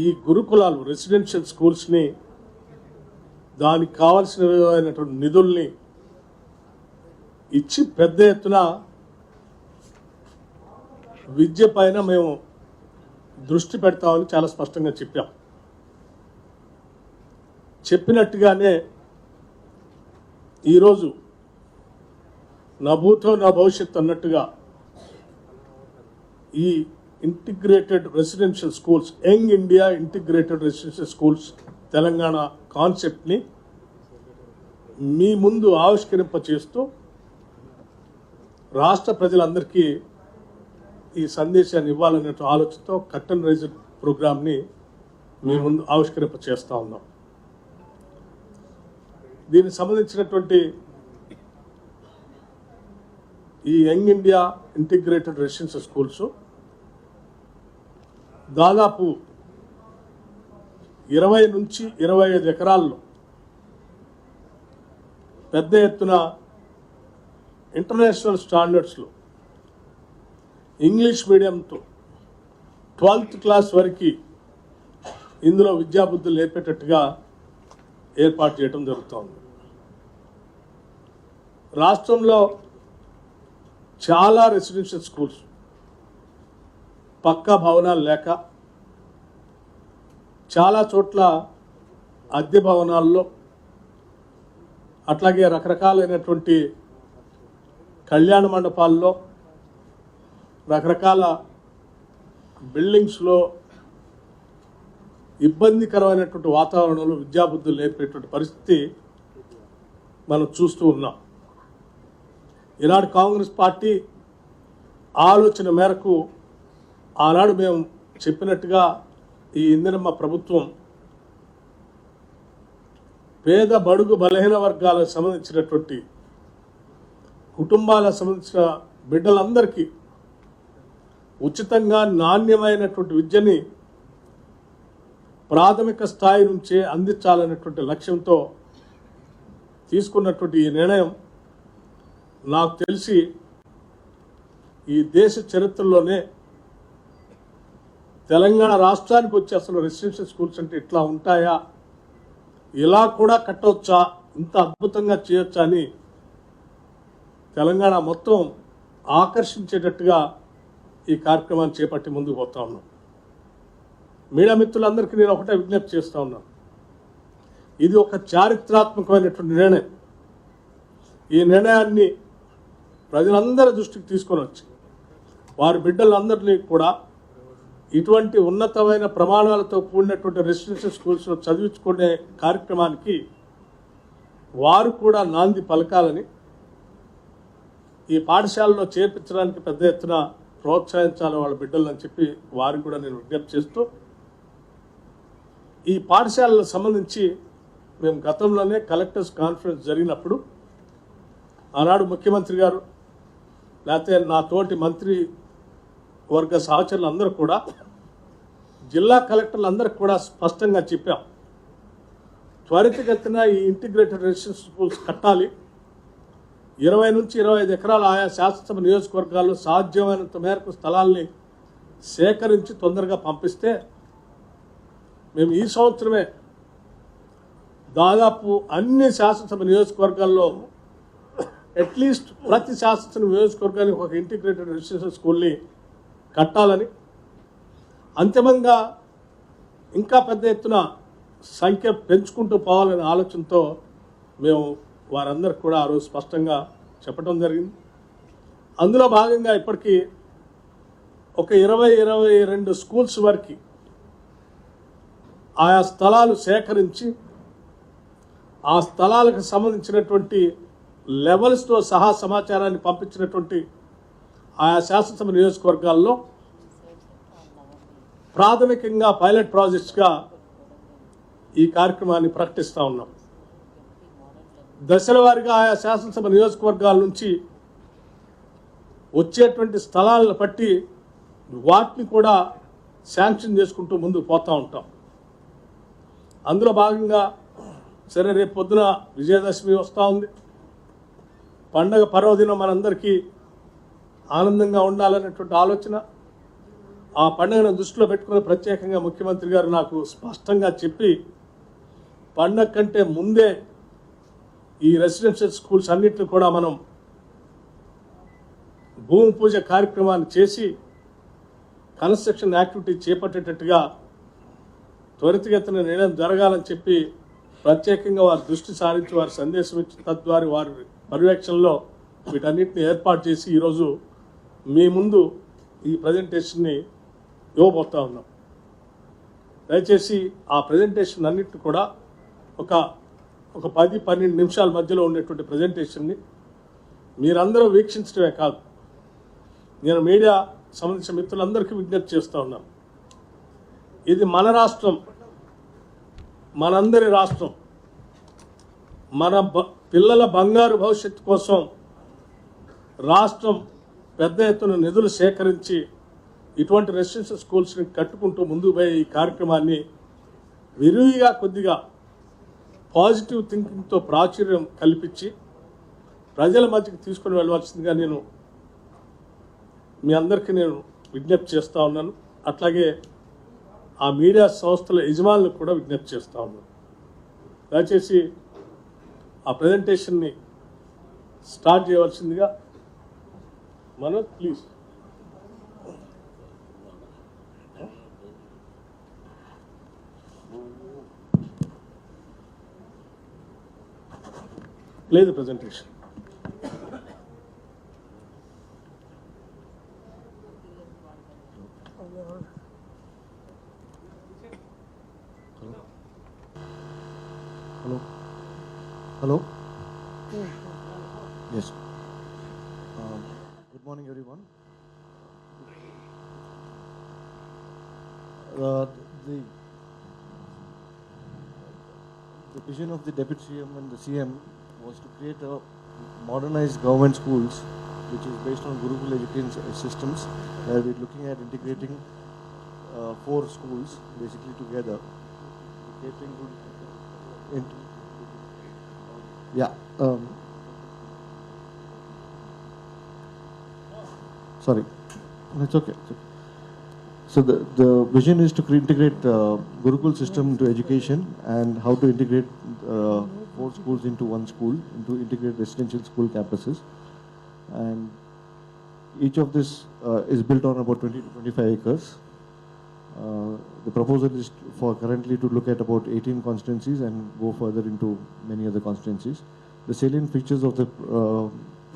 ఈ గురుకులాలు రెసిడెన్షియల్ స్కూల్స్ని దానికి కావాల్సినటువంటి నిధుల్ని ఇచ్చి పెద్ద ఎత్తున విద్య పైన మేము దృష్టి పెడతామని చాలా స్పష్టంగా చెప్పాం. చెప్పినట్టుగానే ఈరోజు నా భూతో నా భవిష్యత్తు అన్నట్టుగా ఈ integrated residential schools, young India integrated residential schools Telangana కాన్సెప్ట్ని మీ ముందు ఆవిష్కరింప చేస్తూ రాష్ట్ర ప్రజలందరికీ ఈ సందేశాన్ని ఇవ్వాలనే ఆలోచనతో కర్టన్ రైజర్ ప్రోగ్రామ్ని మీ ముందు ఆవిష్కరింప చేస్తూ ఉన్నాం. దీనికి సంబంధించినటువంటి ఈ young India integrated residential schools దాదాపు 20 నుంచి 25 ఎకరాల్లో పెద్ద ఎత్తున ఇంటర్నేషనల్ స్టాండర్డ్స్లో ఇంగ్లీష్ మీడియంతో 12th క్లాస్ వరకు ఇందులో విద్యాబుద్ధులు నేర్పేటట్టుగా ఏర్పాటు చేయడం జరుగుతోంది. రాష్ట్రంలో చాలా రెసిడెన్షియల్ స్కూల్స్ పక్కా భవనాలు లేక చాలా చోట్ల అద్దె భవనాల్లో అట్లాగే రకరకాలైనటువంటి కళ్యాణ మండపాల్లో రకరకాల బిల్డింగ్స్లో ఇబ్బందికరమైనటువంటి వాతావరణంలో విద్యాబుద్ధులు నేర్పేటువంటి పరిస్థితి మనం చూస్తూ ఉన్నాం. ఈనాడు కాంగ్రెస్ పార్టీ ఆలోచన మేరకు ఆనాడు మేము చెప్పినట్టుగా ఈ ఇందిరమ్మ ప్రభుత్వం పేద బడుగు బలహీన వర్గాలకు సంబంధించినటువంటి కుటుంబాలకు సంబంధించిన బిడ్డలందరికీ ఉచితంగా నాణ్యమైనటువంటి విద్యని ప్రాథమిక స్థాయి నుంచే అందించాలనేటువంటి లక్ష్యంతో తీసుకున్నటువంటి ఈ నిర్ణయం నాకు తెలిసి ఈ దేశ చరిత్రలోనే తెలంగాణ రాష్ట్రానికి వచ్చి అసలు రెసిడెన్షియల్ స్కూల్స్ అంటే ఇట్లా ఉంటాయా, ఇలా కూడా కట్టవచ్చా, ఇంత అద్భుతంగా చేయొచ్చా అని తెలంగాణ మొత్తం ఆకర్షించేటట్టుగా ఈ కార్యక్రమాన్ని చేపట్టి ముందుకు పోతా ఉన్నాం. మీడియా మిత్రులందరికీ నేను ఒకటే విజ్ఞప్తి చేస్తూ ఉన్నాను, ఇది ఒక చారిత్రాత్మకమైనటువంటి నిర్ణయం. ఈ నిర్ణయాన్ని ప్రజలందరి దృష్టికి తీసుకొని వచ్చి వారి బిడ్డలందరినీ కూడా ఇటువంటి ఉన్నతమైన ప్రమాణాలతో కూడినటువంటి రెసిడెన్షియల్ స్కూల్స్లో చదివించుకునే కార్యక్రమానికి వారు కూడా నాంది పలకాలని, ఈ పాఠశాలలో చేర్పించడానికి పెద్ద ఎత్తున ప్రోత్సహించాలి వాళ్ళ బిడ్డలని చెప్పి వారికి కూడా నేను విజ్ఞప్తి చేస్తూ, ఈ పాఠశాలకు సంబంధించి మేము గతంలోనే కలెక్టర్స్ కాన్ఫరెన్స్ జరిగినప్పుడు ఆనాడు ముఖ్యమంత్రి గారు లేకపోతే నా తోటి మంత్రి వర్గ సహచరులు అందరూ కూడా జిల్లా కలెక్టర్లు అందరికి కూడా స్పష్టంగా చెప్పాం, త్వరితగతిన ఈ ఇంటిగ్రేటెడ్ రెసిడెన్షియల్ స్కూల్స్ కట్టాలి. 20 నుంచి 25 ఎకరాలు ఆయా శాసనసభ నియోజకవర్గాల్లో సాధ్యమైనంత మేరకు స్థలాల్ని సేకరించి తొందరగా పంపిస్తే మేము ఈ సంవత్సరమే దాదాపు అన్ని శాసనసభ నియోజకవర్గాల్లో అట్లీస్ట్ ప్రతి శాసనసభ నియోజకవర్గానికి ఒక ఇంటిగ్రేటెడ్ రెసిడెన్షియల్ స్కూల్ని కట్టాలని, అంతిమంగా ఇంకా పెద్ద ఎత్తున సంఖ్య పెంచుకుంటూ పోవాలనే ఆలోచనతో మేము వారందరికి కూడా ఆ రోజు స్పష్టంగా చెప్పడం జరిగింది. అందులో భాగంగా ఇప్పటికీ ఒక 20-22 స్కూల్స్ వరకు ఆయా స్థలాలు సేకరించి ఆ స్థలాలకు సంబంధించినటువంటి లెవెల్స్తో సహా సమాచారాన్ని పంపించినటువంటి ఆయా శాసనసభ నియోజకవర్గాల్లో ప్రాథమికంగా పైలట్ ప్రాజెక్ట్స్గా ఈ కార్యక్రమాన్ని ప్రకటిస్తూ ఉన్నాం. దశల వారీగా ఆయా శాసనసభ నియోజకవర్గాల నుంచి వచ్చేటువంటి స్థలాలను బట్టి వాటిని కూడా శాంక్షన్ చేసుకుంటూ ముందుకు పోతూ ఉంటాం. అందులో భాగంగా సరే రేపు పొద్దున విజయదశమి వస్తూ ఉంది, పండగ పర్వదినం మనందరికీ ఆనందంగా ఉండాలనేటువంటి ఆలోచన, ఆ పండుగను దృష్టిలో పెట్టుకుని ప్రత్యేకంగా ముఖ్యమంత్రి గారు నాకు స్పష్టంగా చెప్పి పండగ కంటే ముందే ఈ రెసిడెన్షియల్ స్కూల్స్ అన్నింటిని కూడా మనం భూమి పూజ కార్యక్రమాన్ని చేసి కన్స్ట్రక్షన్ యాక్టివిటీ చేపట్టేటట్టుగా త్వరితగతిన నిర్ణయం జరగాలని చెప్పి ప్రత్యేకంగా వారి దృష్టి సారించి వారి సందేశం ఇచ్చి తద్వారా వారి పర్యవేక్షణలో వీటన్నిటిని ఏర్పాటు చేసి ఈరోజు మీ ముందు ఈ ప్రజెంటేషన్ని ఇవ్వబోతా ఉన్నాం. దయచేసి ఆ ప్రజెంటేషన్ అన్నిటిని కూడా ఒక 10-12 నిమిషాల మధ్యలో ఉండేటువంటి ప్రజెంటేషన్ని మీరందరూ వీక్షించడమే కాదు, నేను మీడియా సంబంధించిన మిత్రులందరికీ విజ్ఞప్తి చేస్తూ ఉన్నాను. ఇది మన రాష్ట్రం, మనందరి రాష్ట్రం. మన పిల్లల బంగారు భవిష్యత్తు కోసం రాష్ట్రం పెద్ద ఎత్తున నిధులు సేకరించి ఇటువంటి రెసిడెన్షియల్ స్కూల్స్ని కట్టుకుంటూ ముందుకు పోయే ఈ కార్యక్రమాన్ని విరివిగా కొద్దిగా పాజిటివ్ థింకింగ్తో ప్రాచుర్యం కల్పించి ప్రజల మధ్యకి తీసుకొని వెళ్ళవలసిందిగా నేను మీ అందరికీ విజ్ఞప్తి చేస్తూ ఉన్నాను. అట్లాగే ఆ మీడియా సంస్థల యజమానులకు కూడా విజ్ఞప్తి చేస్తూ ఉన్నాను. దయచేసి ఆ ప్రజెంటేషన్ని స్టార్ట్ చేయవలసిందిగా please. Play the presentation. Hello. Yes. Good morning, everyone. The vision of the Deputy CM and the CM was to create a modernized government schools which is based on Gurukul education systems, where we're looking at integrating 4 schools basically together. Catering to sorry, it's okay. So the vision is to integrate Gurukul system into education and how to integrate 4 schools into one school, into integrated residential school campuses. And each of this is built on about 20 to 25 acres. The proposal is for currently to look at about 18 constituencies and go further into many other constituencies. The salient features of the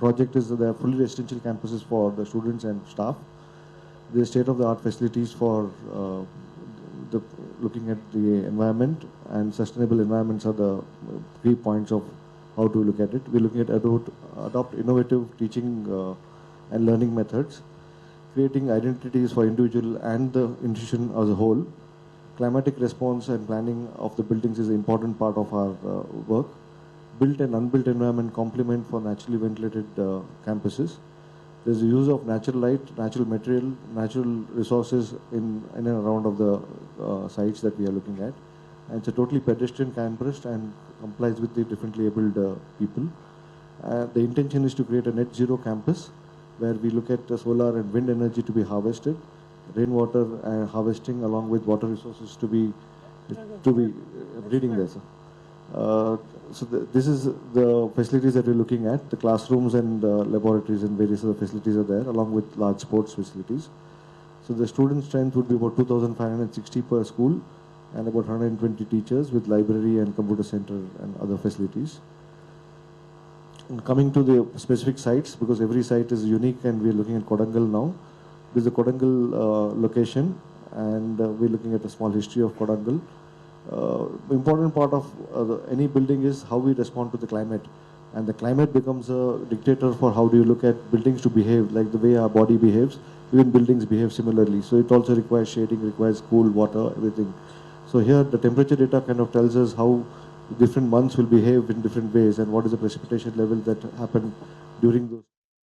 project is that they are fully residential campuses for the students and staff. The state-of-the-art facilities for looking at the environment, and sustainable environments are the key points of how to look at it. We're looking at adopt innovative teaching and learning methods, creating identities for individual and the institution as a whole. Climatic response and planning of the buildings is an important part of our work. Built and unbuilt environment complement for naturally ventilated campuses. There's the use of natural light, natural material, natural resources in and around of the sites that we are looking at. And it's a totally pedestrian campus and complies with the differently abled people. The intention is to create a net zero campus where we look at solar and wind energy to be harvested, rainwater harvesting along with water resources to be reading there, sir. So this is the facilities that we're looking at. The classrooms and laboratories and various other facilities are there, along with large sports facilities. So the student strength would be about 2,560 per school and about 120 teachers with library and computer center and other facilities. And coming to the specific sites, because every site is unique, and we're looking at Kodangal now. This is the Kodangal location, and we're looking at a small history of Kodangal. Important part of any building is how we respond to the climate, and the climate becomes a dictator for how do you look at buildings to behave, like the way our body behaves. Even buildings behave similarly, so it also requires shading, requires cool water, everything. So here the temperature data kind of tells us how different months will behave in different ways and what is the precipitation level that happened during those